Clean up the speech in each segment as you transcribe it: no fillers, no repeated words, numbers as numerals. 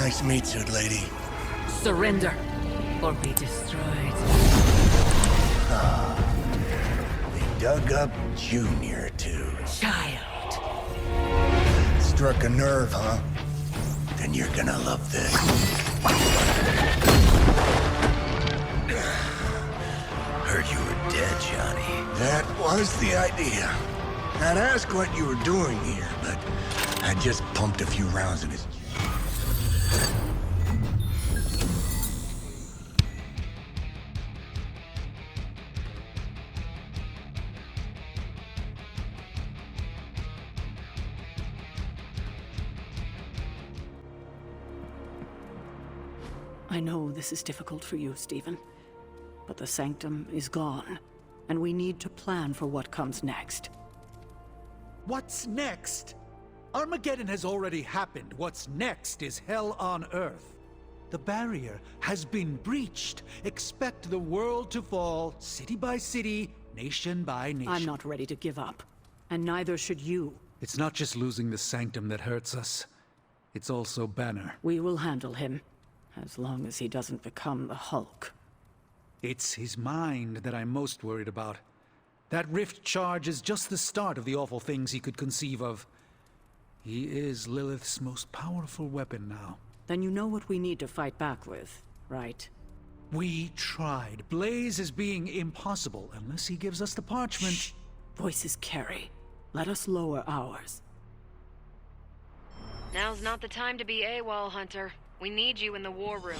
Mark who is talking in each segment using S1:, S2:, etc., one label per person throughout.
S1: Nice meat suit, lady.
S2: Surrender, or be destroyed.
S1: They dug up Junior, too.
S2: Child.
S1: Struck a nerve, huh? Then you're gonna love this. Heard you were dead, Johnny. That was the idea. I'd ask what you were doing here, but I just pumped a few rounds in his...
S2: I know this is difficult for you, Stephen, but the Sanctum is gone, and we need to plan for what comes next.
S3: What's next? Armageddon has already happened. What's next is hell on Earth. The barrier has been breached. Expect the world to fall, city by city, nation by nation.
S2: I'm not ready to give up, and neither should you.
S3: It's not just losing the Sanctum that hurts us. It's also Banner.
S2: We will handle him, as long as he doesn't become the Hulk.
S3: It's his mind that I'm most worried about. That rift charge is just the start of the awful things he could conceive of. He is Lilith's most powerful weapon now.
S2: Then you know what we need to fight back with, right?
S3: We tried. Blaze is being impossible unless he gives us the parchment.
S2: Shh. Voices carry. Let us lower ours.
S4: Now's not the time to be AWOL, Hunter. We need you in the war room.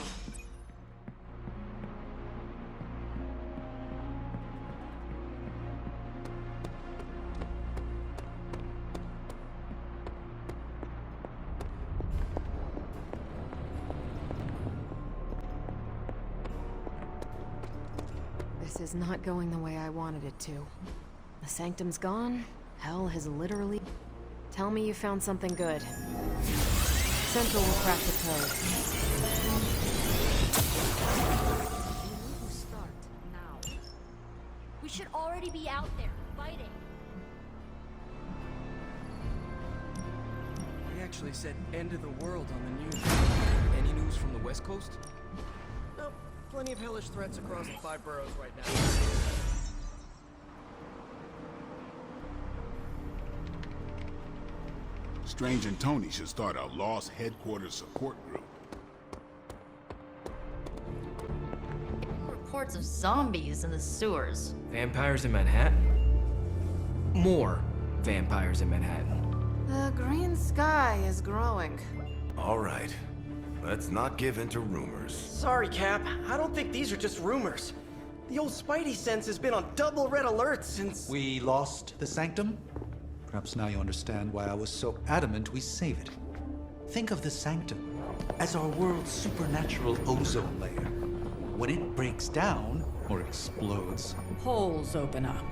S5: This is not going the way I wanted it to. The Sanctum's gone. Hell has literally... Tell me you found something good. Central will crack the code.
S6: Start now. We should already be out there, fighting.
S7: They actually said end of the world on the news. Any news from the West Coast? Nope. Plenty of hellish threats across the 5 boroughs right now.
S8: Strange and Tony should start a Lost Headquarters support group.
S6: Reports of zombies in the sewers.
S7: Vampires in Manhattan? More vampires in Manhattan.
S5: The green sky is growing.
S9: All right. Let's not give in to rumors.
S7: Sorry, Cap. I don't think these are just rumors. The old Spidey sense has been on double red alert since...
S3: We lost the Sanctum? Perhaps now you understand why I was so adamant we save it. Think of the Sanctum as our world's supernatural ozone layer. When it breaks down, or explodes...
S2: Holes open up.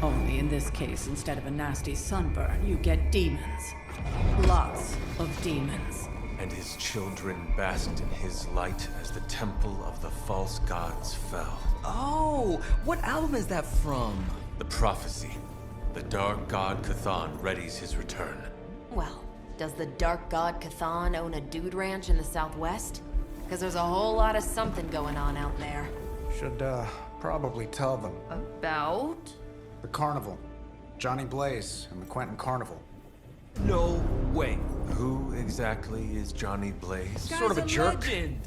S2: Only in this case, instead of a nasty sunburn, you get demons. Lots of demons.
S9: And his children basked in his light as the temple of the false gods fell.
S7: Oh, what album is that from?
S9: The prophecy. The dark god Cthon readies his return.
S5: Well, does the Dark God Cthon own a dude ranch in the Southwest? Because there's a whole lot of something going on out there.
S10: Should, probably tell them.
S5: About?
S10: The carnival. Johnny Blaze and the Quentin Carnival.
S7: No way.
S9: Who exactly is Johnny Blaze?
S7: Sort of a jerk. Legend.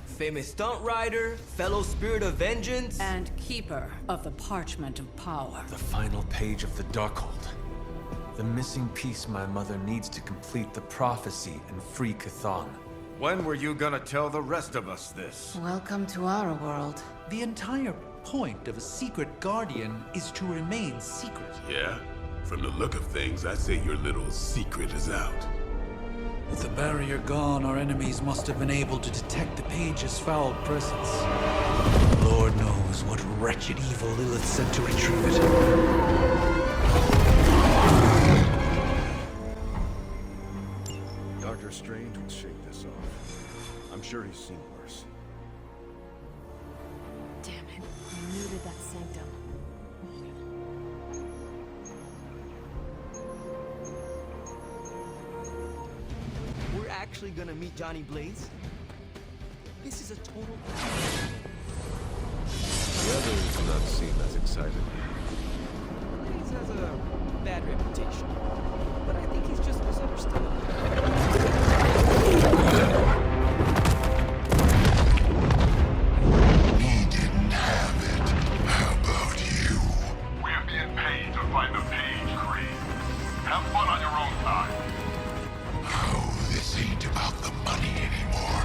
S7: Famous stunt rider, fellow spirit of vengeance,
S2: And keeper of the Parchment of Power.
S9: The final page of the Darkhold. The missing piece my mother needs to complete the prophecy and free Cthon. When were you gonna tell the rest of us this?
S5: Welcome to our world.
S3: The entire point of a secret guardian is to remain secret.
S8: Yeah? From the look of things, I'd say your little secret is out.
S3: With the barrier gone, our enemies must have been able to detect the page's foul presence. Lord knows what wretched evil Lilith sent to retrieve it.
S11: Dr. Strange would shake this off. I'm sure he's seen worse.
S5: Damn it. I needed that Sanctum.
S7: actually gonna meet Johnny Blaze? This is a total...
S11: The others do not seem as excited.
S7: Blaze has a bad reputation, but I think he's just misunderstood.
S1: He didn't have it. How about you?
S8: We're being paid to find the Page Creed. Have fun on your own time.
S1: Oh, this ain't about the money anymore.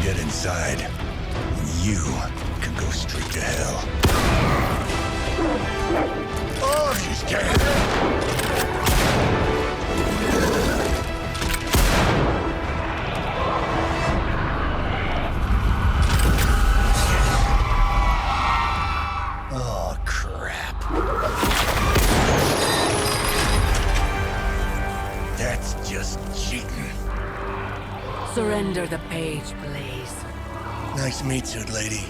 S1: Get inside. You can go straight to hell. Oh, she's dead. Oh, crap. That's just cheating.
S2: Surrender the Page, Blaze.
S1: Nice meat suit, lady.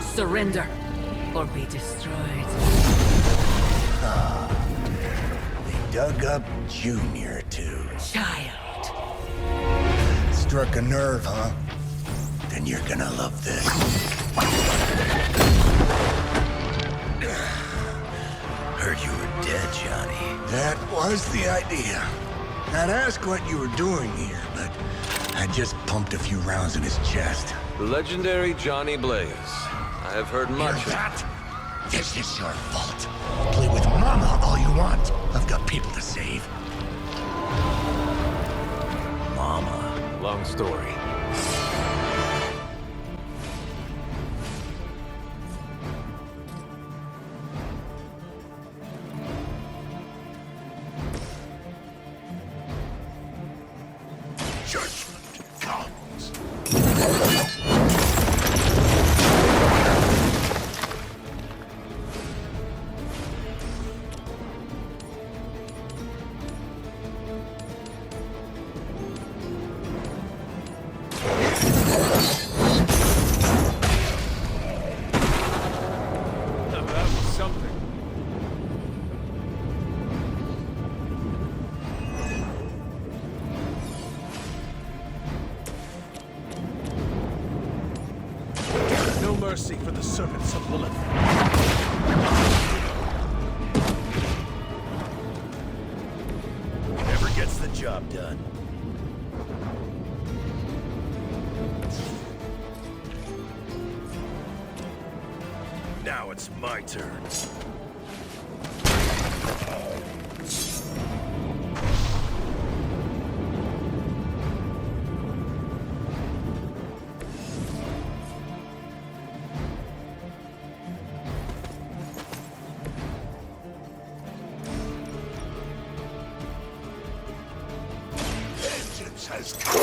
S2: Surrender, or be destroyed.
S1: They dug up Junior, too.
S2: Child.
S1: Struck a nerve, huh? Then you're gonna love this. Heard you were dead, Johnny. That was the idea. Not ask what you were doing here, but I just pumped a few rounds in his chest.
S11: The legendary Johnny Blaze. I have heard much
S1: Hear that? This is your fault. Play with Mama all you want. I've got people to save. Mama.
S11: Long story.
S1: Judgment comes.
S11: That was something.
S3: No mercy for the servants of Lilith.
S1: Never gets the job done. Now it's my turn. Vengeance has come.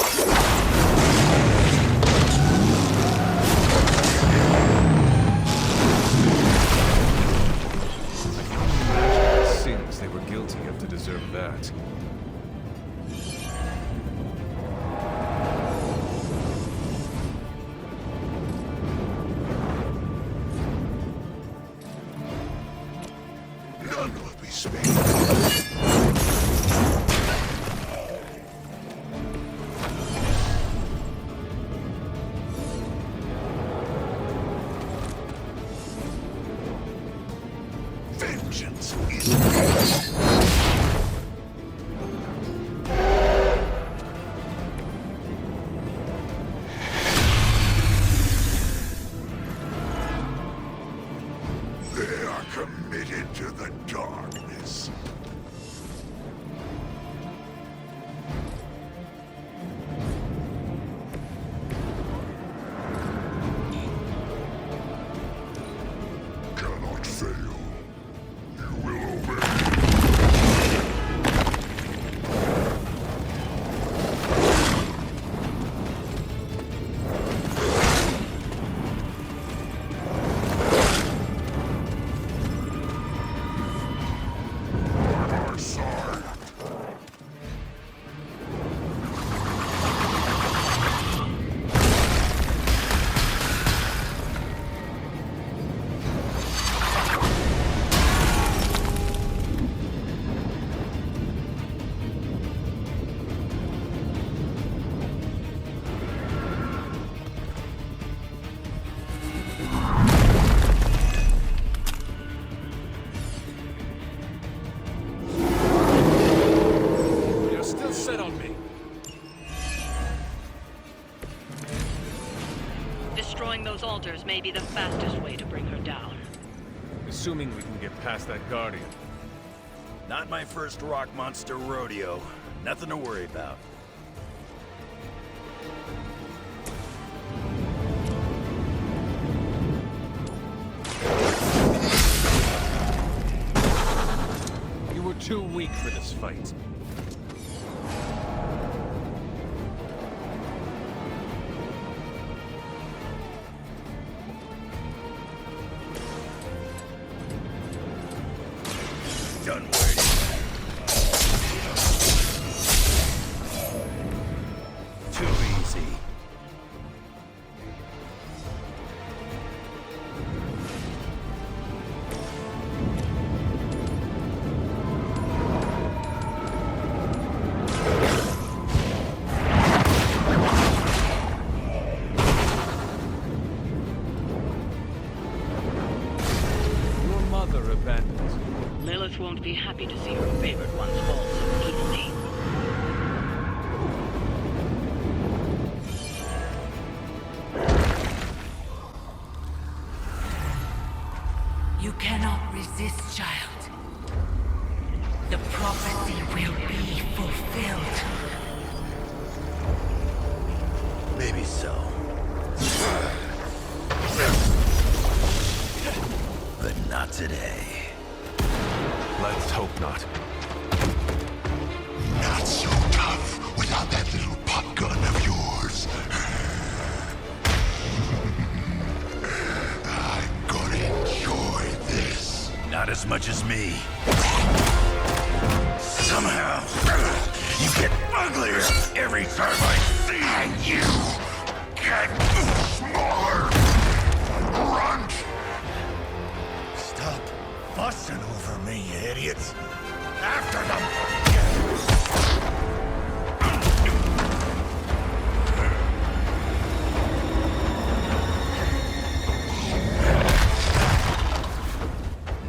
S11: The sins they were guilty of to deserve that.
S1: None will be spared. Vengeance is They are committed to the darkness. Cannot fail. You will obey.
S4: may be the fastest way to bring her down.
S9: Assuming we can get past that Guardian.
S12: Not my first rock monster rodeo. Nothing to worry about.
S9: You were too weak for this fight.
S12: Done waiting. Too easy.
S9: Your mother abandoned you.
S2: Lilith won't be happy to see her favorite ones fall so easily. You cannot resist, child. The prophecy will be fulfilled.
S12: Maybe so. But not today.
S9: Let's hope not.
S1: Not so tough without that little pop gun of yours. I'm gonna enjoy this.
S12: Not as much as me. Somehow, you get uglier every time I see you.
S1: And you get smaller. Runt! Stop fussing over me, you idiots. After them!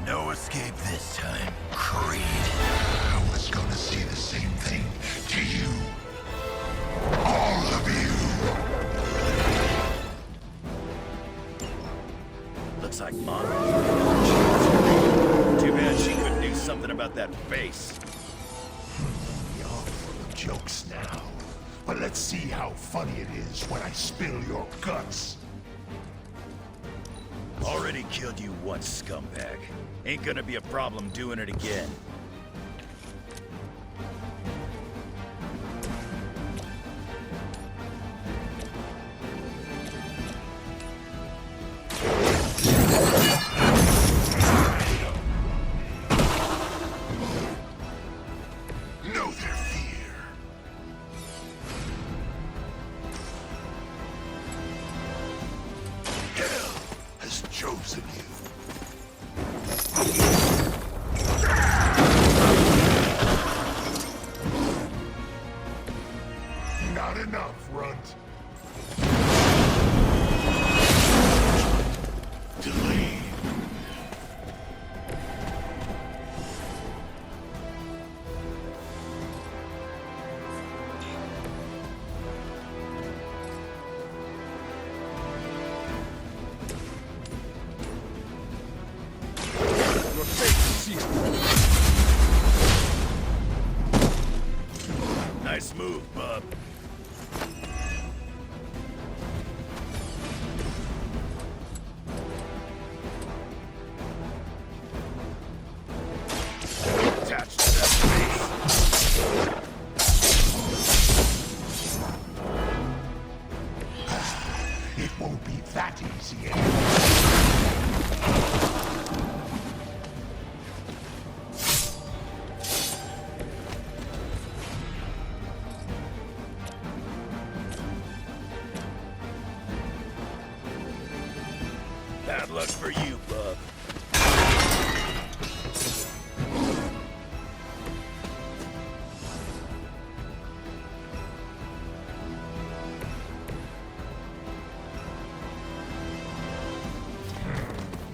S12: No escape this time, Creed.
S1: I was gonna say the same thing to you. All of you.
S12: Looks like Mom. Too bad she couldn't do something about that face.
S1: You're full of jokes now. But let's see how funny it is when I spill your guts.
S12: Already killed you once, scumbag. Ain't gonna be a problem doing it again.
S1: Know their fear. Hell has chosen you. Not enough, Runt. Delayed.
S9: Your fate is sealed.
S12: Nice move, bub. Attached to that face.
S1: It won't be that easy anymore.
S12: Bad luck for you, bub.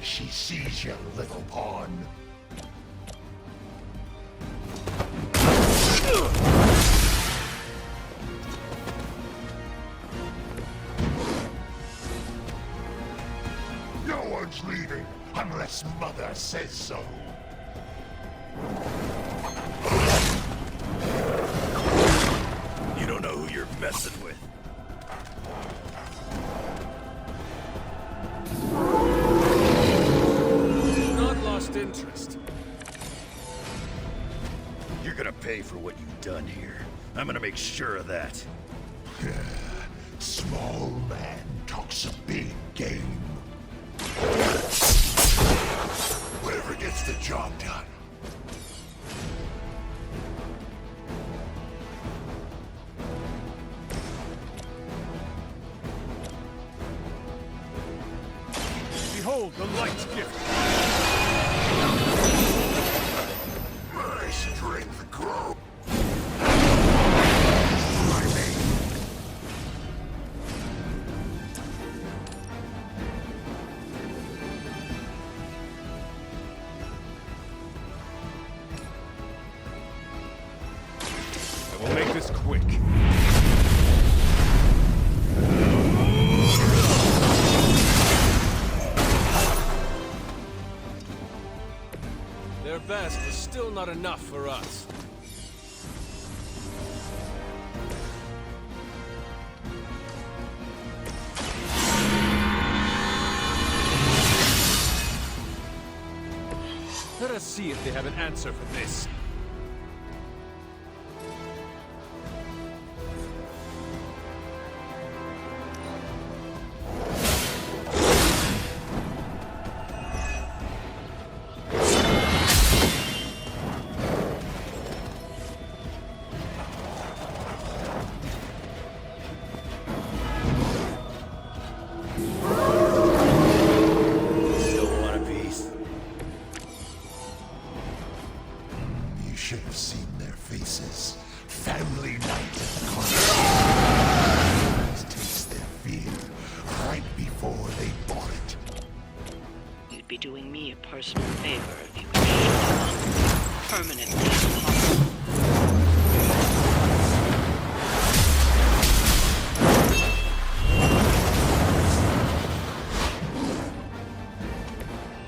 S1: She sees you, little pawn.
S8: unless Mother says so.
S12: You don't know who you're messing with.
S9: Not lost interest.
S12: You're gonna pay for what you've done here. I'm gonna make sure of that.
S8: Small man talks a big game. Whatever gets the job done.
S9: Behold the light gift.
S8: My strength grows.
S9: I will make this quick. Their best is still not enough for us. Let us see if they have an answer for this.
S12: Still want a piece?
S8: You should have seen their faces. Family night at the club. Taste their fear right before they bought it.
S13: You'd be doing me a personal favor if you would shut them up permanently.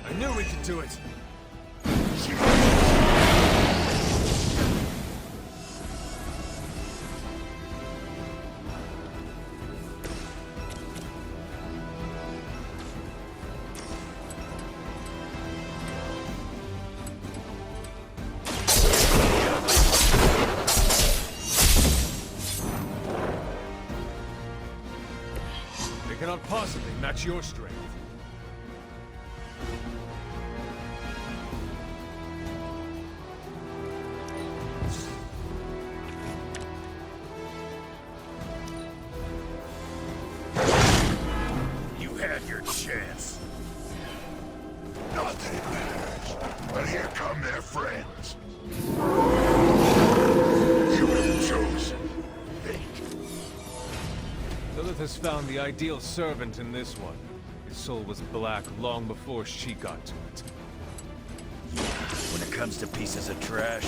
S9: I knew we could do it. They cannot possibly match your strength.
S12: You had your chance.
S8: Nothing matters. But here come their friends. You have chosen fate.
S9: Lilith has found the ideal servant in this one. His soul was black long before she got to it.
S12: When it comes to pieces of trash,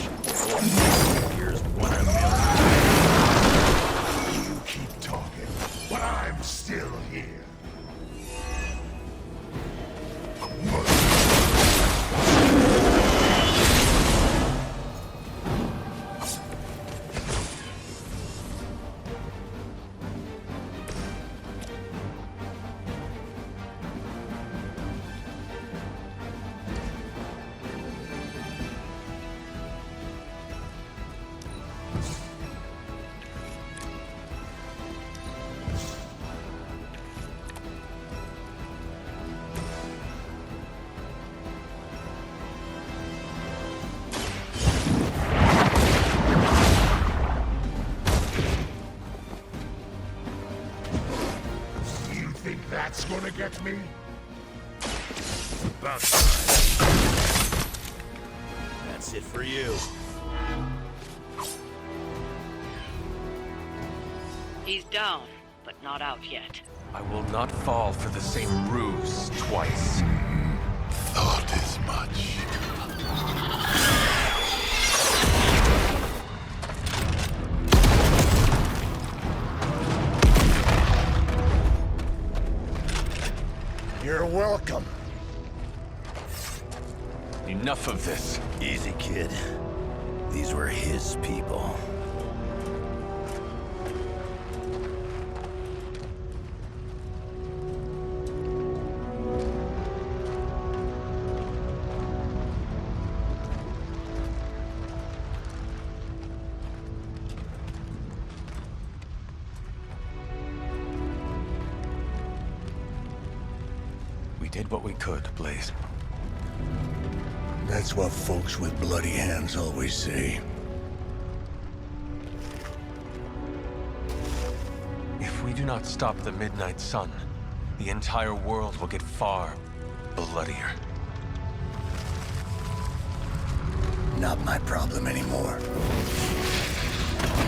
S12: here's one of them.
S8: You keep talking, but I'm still here. That's gonna get me?
S12: About time. That's it for you.
S13: He's down, but not out yet.
S9: I will not fall for the same ruse twice.
S8: Thought as much. You're welcome.
S9: Enough of this.
S12: Easy, kid. These were his people.
S9: We did what we could, Blaze.
S1: That's what folks with bloody hands always say.
S9: If we do not stop the Midnight Sun, the entire world will get far bloodier.
S1: Not my problem anymore.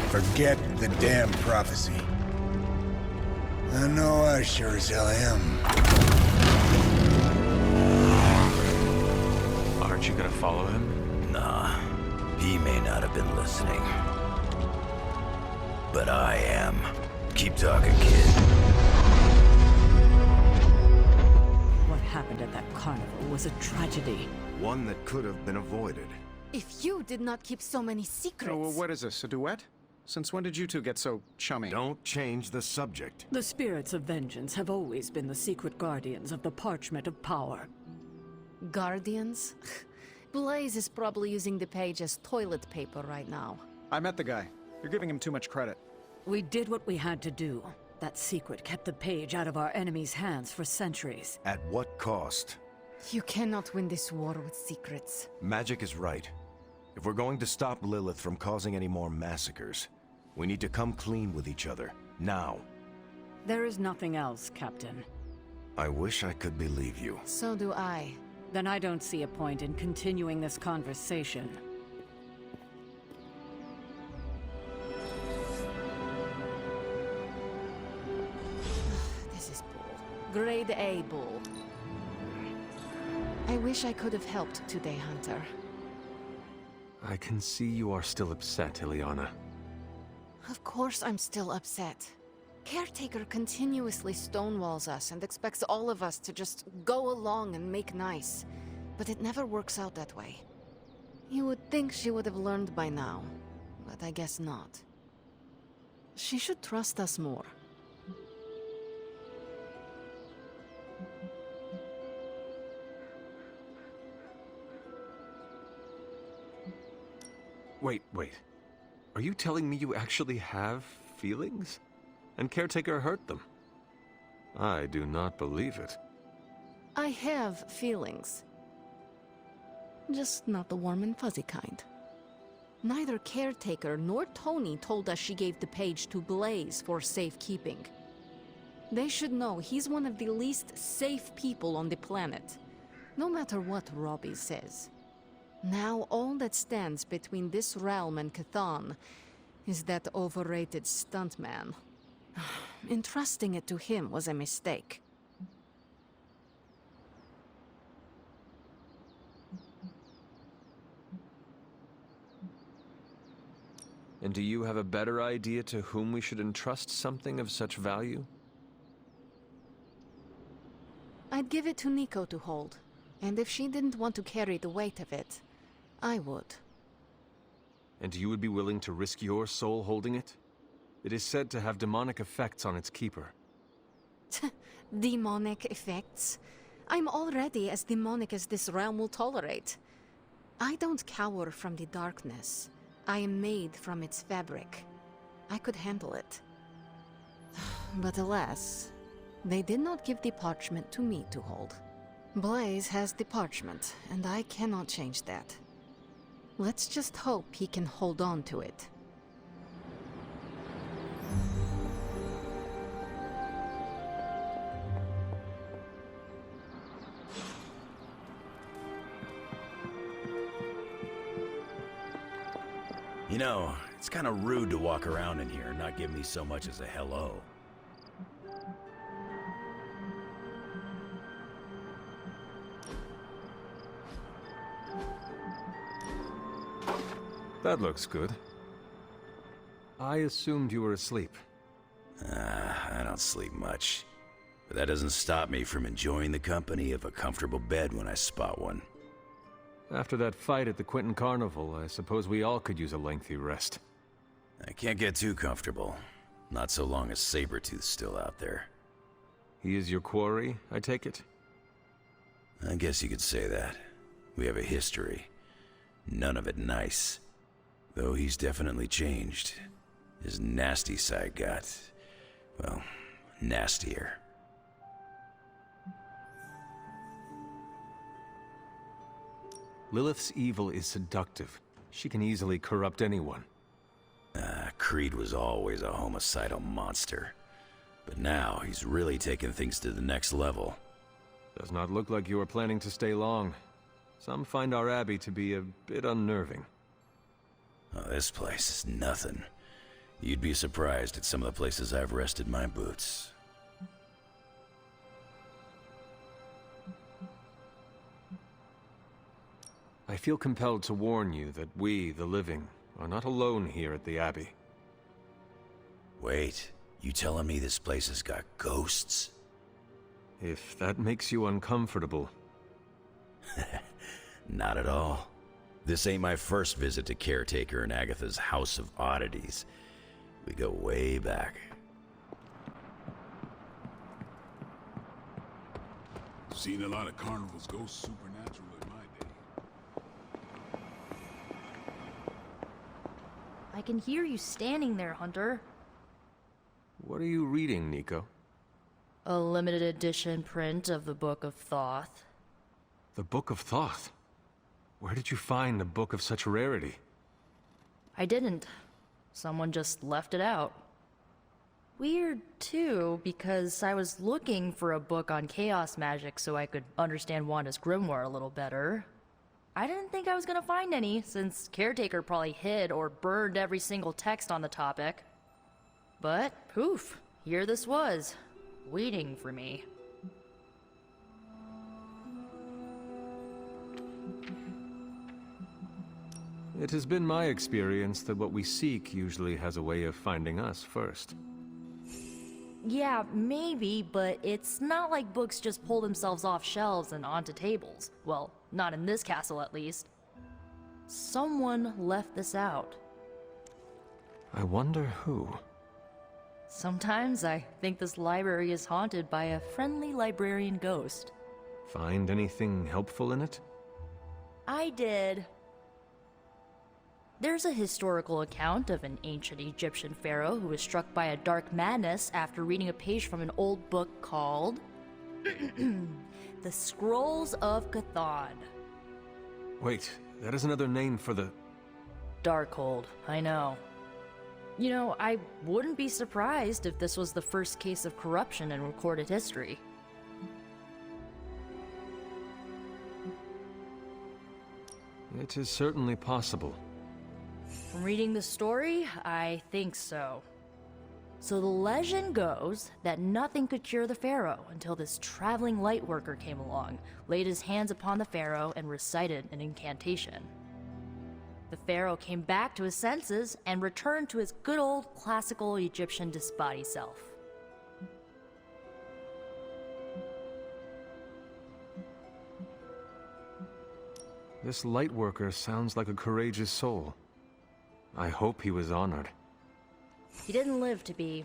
S1: Forget the damn prophecy. I know I sure as hell am.
S9: Aren't you gonna follow him?
S12: Nah, he may not have been listening. But I am. Keep talking, kid.
S2: What happened at that carnival was a tragedy.
S11: One that could have been avoided.
S5: If you did not keep so many secrets...
S10: Oh, well, what is this, a duet? Since when did you two get so chummy?
S11: Don't change the subject.
S2: The spirits of vengeance have always been the secret guardians of the parchment of power.
S5: Guardians? Blaze is probably using the page as toilet paper right now.
S10: I met the guy. You're giving him too much credit.
S2: We did what we had to do. That secret kept the page out of our enemies' hands for centuries.
S11: At what cost?
S5: You cannot win this war with secrets.
S11: Magic is right. If we're going to stop Lilith from causing any more massacres, we need to come clean with each other, now.
S2: There is nothing else, Captain.
S11: I wish I could believe you.
S5: So do I.
S2: Then I don't see a point in continuing this conversation.
S5: This is bull. Grade A bull. I wish I could have helped today, Hunter.
S9: I can see you are still upset, Ileana.
S5: Of course I'm still upset. Caretaker continuously stonewalls us and expects all of us to just go along and make nice. But it never works out that way. You would think she would have learned by now, but I guess not. She should trust us more.
S9: Wait. Are you telling me you actually have feelings? And Caretaker hurt them? I do not believe it.
S5: I have feelings. Just not the warm and fuzzy kind. Neither Caretaker nor Tony told us she gave the page to Blaze for safekeeping. They should know he's one of the least safe people on the planet, no matter what Robbie says. Now all that stands between this realm and Chthon is that overrated stuntman. Entrusting it to him was a mistake.
S9: And do you have a better idea to whom we should entrust something of such value?
S5: I'd give it to Nico to hold, and if she didn't want to carry the weight of it, I would.
S9: And you would be willing to risk your soul holding it? It is said to have demonic effects on its keeper.
S5: Demonic effects? I'm already as demonic as this realm will tolerate. I don't cower from the darkness. I am made from its fabric. I could handle it. But alas, they did not give the parchment to me to hold. Blaze has the parchment, and I cannot change that. Let's just hope he can hold on to it.
S12: You know, it's kind of rude to walk around in here and not give me so much as a hello.
S9: That looks good. I assumed you were asleep.
S12: I don't sleep much. But that doesn't stop me from enjoying the company of a comfortable bed when I spot one.
S9: After that fight at the Quentin Carnival, I suppose we all could use a lengthy rest.
S12: I can't get too comfortable. Not so long as Sabretooth's still out there.
S9: He is your quarry, I take it?
S12: I guess you could say that. We have a history. None of it nice. Though he's definitely changed. His nasty side got, well, nastier.
S9: Lilith's evil is seductive. She can easily corrupt anyone.
S12: Creed was always a homicidal monster. But now he's really taken things to the next level.
S9: Does not look like you are planning to stay long. Some find our abbey to be a bit unnerving.
S12: Oh, this place is nothing. You'd be surprised at some of the places I've rested my boots.
S9: I feel compelled to warn you that we, the living, are not alone here at the abbey.
S12: Wait, you telling me this place has got ghosts?
S9: If that makes you uncomfortable.
S12: Not at all. This ain't my first visit to Caretaker and Agatha's House of Oddities. We go way back.
S14: Seen a lot of carnivals go supernatural in my day.
S6: I can hear you standing there, Hunter.
S9: What are you reading, Nico?
S6: A limited edition print of the Book of Thoth.
S9: The Book of Thoth? Where did you find a book of such rarity?
S6: I didn't. Someone just left it out. Weird, too, because I was looking for a book on chaos magic so I could understand Wanda's grimoire a little better. I didn't think I was gonna find any, since Caretaker probably hid or burned every single text on the topic. But, poof, here this was, waiting for me.
S9: It has been my experience that what we seek usually has a way of finding us first.
S6: Yeah, maybe, but it's not like books just pull themselves off shelves and onto tables. Well, not in this castle at least. Someone left this out.
S9: I wonder who.
S6: Sometimes I think this library is haunted by a friendly librarian ghost.
S9: Find anything helpful in it?
S6: I did. There's a historical account of an ancient Egyptian pharaoh who was struck by a dark madness after reading a page from an old book called The Scrolls of Chthon.
S9: Wait, that is another name for the...
S6: Darkhold, I know. You know, I wouldn't be surprised if this was the first case of corruption in recorded history.
S9: It is certainly possible.
S6: From reading the story, I think so. So the legend goes that nothing could cure the pharaoh until this traveling light worker came along, laid his hands upon the pharaoh, and recited an incantation. The pharaoh came back to his senses and returned to his good old classical Egyptian disbody self.
S9: This light worker sounds like a courageous soul. I hope he was honored.
S6: He didn't live to be.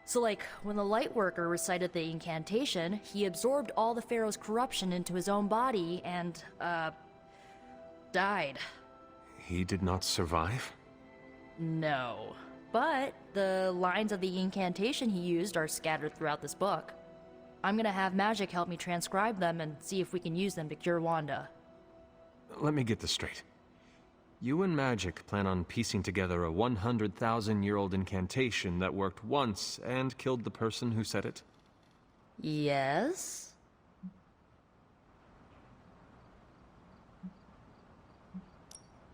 S6: So like, when the light worker recited the incantation, he absorbed all the pharaoh's corruption into his own body and, died.
S9: He did not survive?
S6: No. But the lines of the incantation he used are scattered throughout this book. I'm gonna have magic help me transcribe them and see if we can use them to cure Wanda.
S9: Let me get this straight. You and Magic plan on piecing together a 100,000-year-old incantation that worked once and killed the person who said it?
S6: Yes?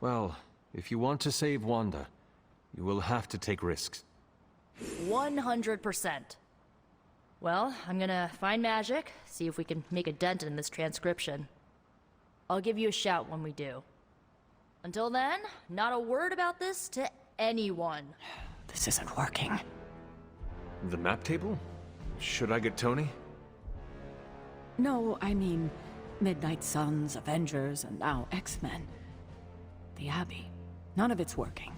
S9: Well, if you want to save Wanda, you will have to take risks.
S6: 100%. Well, I'm gonna find Magic, see if we can make a dent in this transcription. I'll give you a shout when we do. Until then, not a word about this to anyone.
S2: This isn't working.
S9: The map table? Should I get Tony?
S2: No, I mean, Midnight Suns, Avengers, and now X-Men. The Abbey. None of it's working.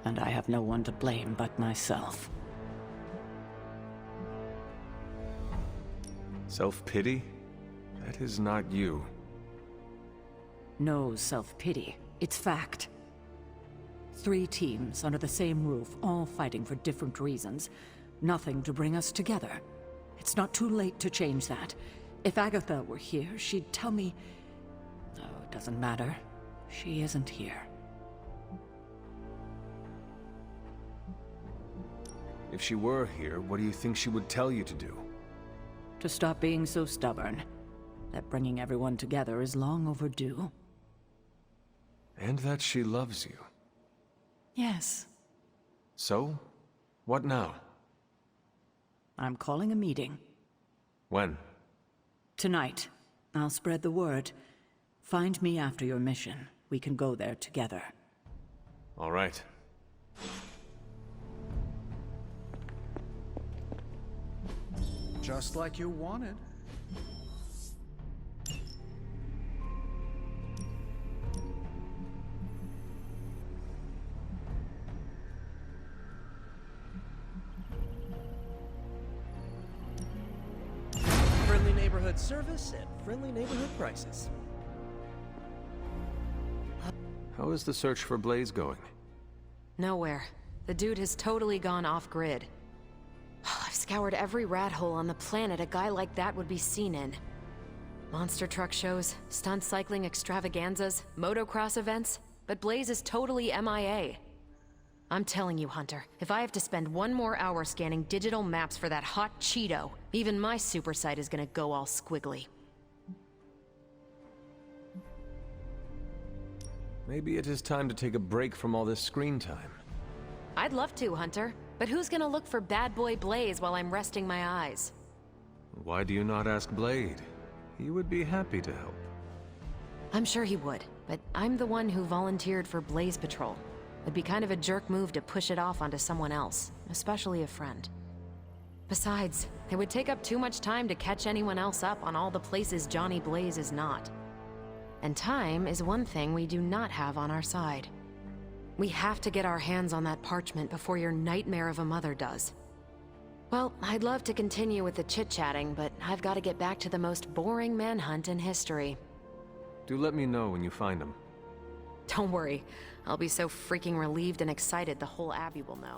S2: And I have no one to blame but myself.
S9: Self-pity? That is not you.
S2: No self-pity. It's fact. 3 teams under the same roof, all fighting for different reasons. Nothing to bring us together. It's not too late to change that. If Agatha were here, she'd tell me... Oh, it doesn't matter. She isn't here.
S9: If she were here, what do you think she would tell you to do?
S2: To stop being so stubborn. That bringing everyone together is long overdue.
S9: And that she loves you.
S2: Yes.
S9: So? What now?
S2: I'm calling a meeting.
S9: When?
S2: Tonight. I'll spread the word. Find me after your mission. We can go there together.
S9: All right.
S10: Just like you wanted.
S7: Friendly neighborhood service at friendly neighborhood prices.
S9: How is the search for Blaze going?
S15: Nowhere. The dude has totally gone off-grid. I've scoured every rat hole on the planet a guy like that would be seen in. Monster truck shows, stunt cycling extravaganzas, motocross events, but Blaze is totally MIA. I'm telling you, Hunter, if I have to spend 1 more hour scanning digital maps for that hot Cheeto, even my super sight is gonna go all squiggly.
S9: Maybe it is time to take a break from all this screen time.
S15: I'd love to, Hunter, but who's gonna look for bad boy Blaze while I'm resting my eyes?
S9: Why do you not ask Blade? He would be happy to help.
S15: I'm sure he would, but I'm the one who volunteered for Blaze Patrol. It'd be kind of a jerk move to push it off onto someone else, especially a friend. Besides, it would take up too much time to catch anyone else up on all the places Johnny Blaze is not. And time is one thing we do not have on our side. We have to get our hands on that parchment before your nightmare of a mother does. Well, I'd love to continue with the chit-chatting, but I've got to get back to the most boring manhunt in history.
S9: Do let me know when you find him.
S15: Don't worry, I'll be so freaking relieved and excited the whole Abbey will know.